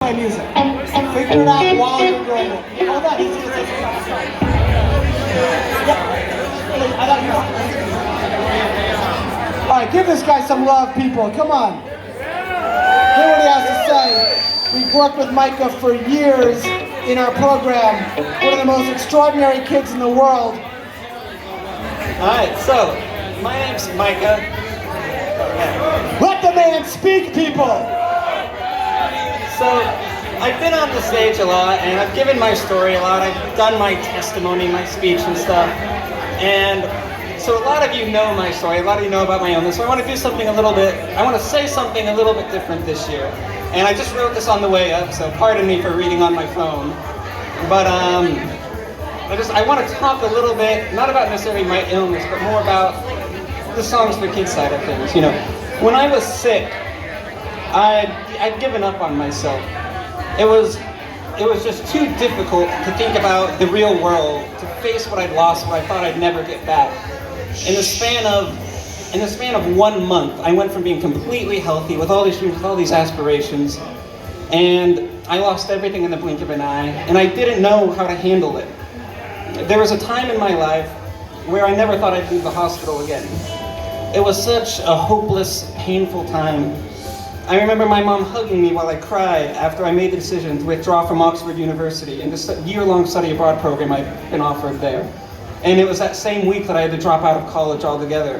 play music. Figure it out while you're doing it. Hold on, he's gonna say something. I thought you were... All right, give this guy some love, people. Come on. Hear what he has to say. We've worked with Micah for years in our program. One of the most extraordinary kids in the world. Alright, so, my name's Micah. Let the man speak, people! So, I've been on the stage a lot, and I've given my story a lot. I've done my testimony, my speech and stuff. And so a lot of you know my story, a lot of you know about my illness. So I want to do something I want to say something a little bit different this year. And I just wrote this on the way up, so pardon me for reading on my phone. But I want to talk a little bit, not about necessarily my illness, but more about the Songs for Kids side of things. You know, when I was sick, I'd given up on myself. It was just too difficult to think about the real world, to face what I'd lost, what I thought I'd never get back. In the span of 1 month, I went from being completely healthy with all these dreams, with all these aspirations, and I lost everything in the blink of an eye, and I didn't know how to handle it. There was a time in my life where I never thought I'd leave the hospital again. It was such a hopeless, painful time. I remember my mom hugging me while I cried after I made the decision to withdraw from Oxford University and this year-long study abroad program I'd been offered there. And it was that same week that I had to drop out of college altogether.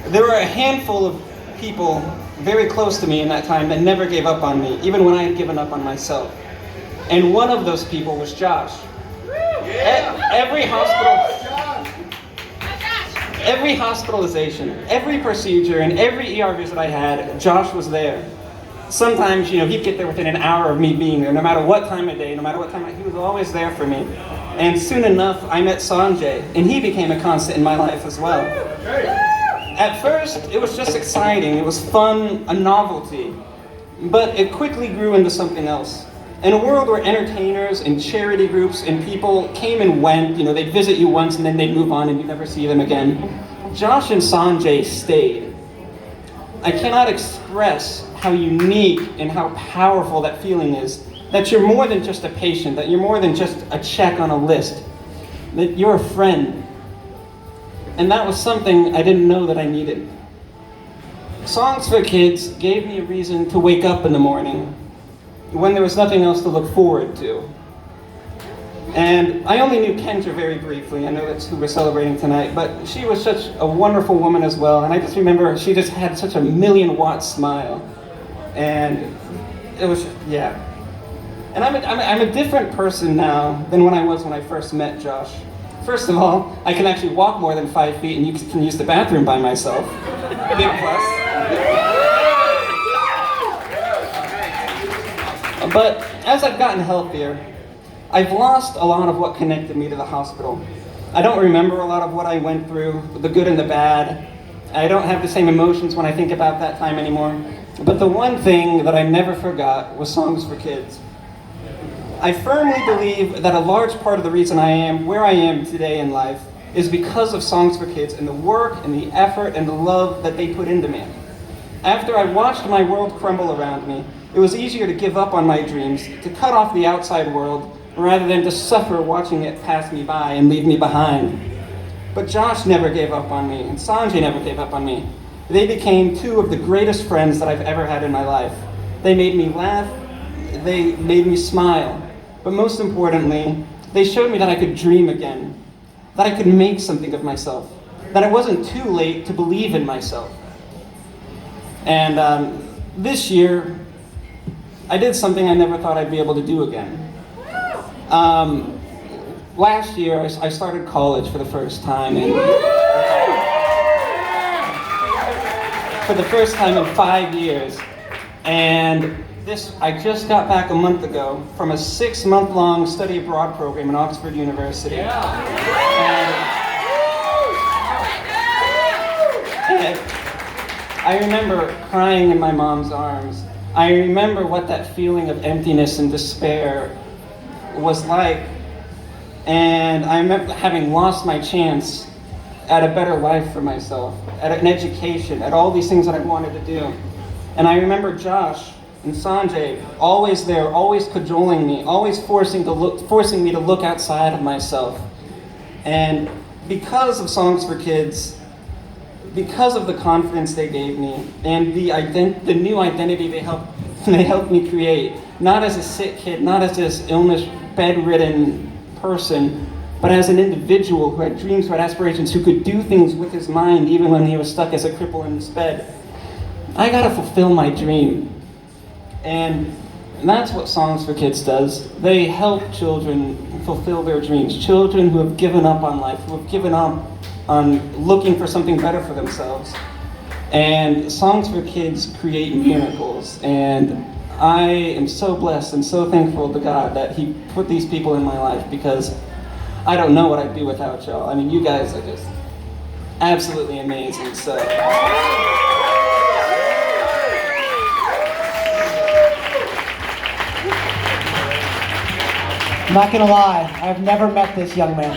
There were a handful of people very close to me in that time that never gave up on me, even when I had given up on myself. And one of those people was Josh. Every hospitalization, every procedure, and every ER visit I had, Josh was there. Sometimes, he'd get there within an hour of me being there, no matter what time of day, no matter what time, he was always there for me. And soon enough, I met Sanjay, and he became a constant in my life as well. At first, it was just exciting, it was fun, a novelty, but it quickly grew into something else. In a world where entertainers and charity groups and people came and went, they'd visit you once and then they'd move on and you'd never see them again, Josh and Sanjay stayed. I cannot express how unique and how powerful that feeling is, that you're more than just a patient, that you're more than just a check on a list, that you're a friend. And that was something I didn't know that I needed. Songs for Kids gave me a reason to wake up in the morning when there was nothing else to look forward to. And I only knew Kendra very briefly. I know that's who we're celebrating tonight, but she was such a wonderful woman as well. And I just remember she just had such a 1,000,000-watt smile. And it was, yeah. And I'm a different person now than when I was when I first met Josh. First of all, I can actually walk more than 5 feet and you can use the bathroom by myself. Big plus. But as I've gotten healthier, I've lost a lot of what connected me to the hospital. I don't remember a lot of what I went through, the good and the bad. I don't have the same emotions when I think about that time anymore. But the one thing that I never forgot was Songs for Kids. I firmly believe that a large part of the reason I am where I am today in life is because of Songs for Kids and the work and the effort and the love that they put into me. After I watched my world crumble around me, it was easier to give up on my dreams, to cut off the outside world, rather than to suffer watching it pass me by and leave me behind. But Josh never gave up on me, and Sanjay never gave up on me. They became two of the greatest friends that I've ever had in my life. They made me laugh, they made me smile, but most importantly, they showed me that I could dream again, that I could make something of myself, that it wasn't too late to believe in myself. And this year, I did something I never thought I'd be able to do again. Last year, I started college for the first time, and for the first time in 5 years. And I just got back a month ago from a 6-month-long study abroad program in Oxford University. And I remember crying in my mom's arms. I remember what that feeling of emptiness and despair was like. And I remember having lost my chance at a better life for myself, at an education, at all these things that I wanted to do. And I remember Josh and Sanjay, always there, always cajoling me, always forcing me to look outside of myself. And because of Songs for Kids, because of the confidence they gave me, and the new identity they helped me create, not as a sick kid, not as this illness, bedridden person, but as an individual who had dreams, who had aspirations, who could do things with his mind even when he was stuck as a cripple in his bed. I gotta fulfill my dream. And that's what Songs for Kids does. They help children fulfill their dreams. Children who have given up on life, who have given up on looking for something better for themselves. And Songs for Kids create miracles. And I am so blessed and so thankful to God that He put these people in my life, because I don't know what I'd do without y'all. I mean, you guys are just absolutely amazing. So. I'm not gonna lie, I've never met this young man.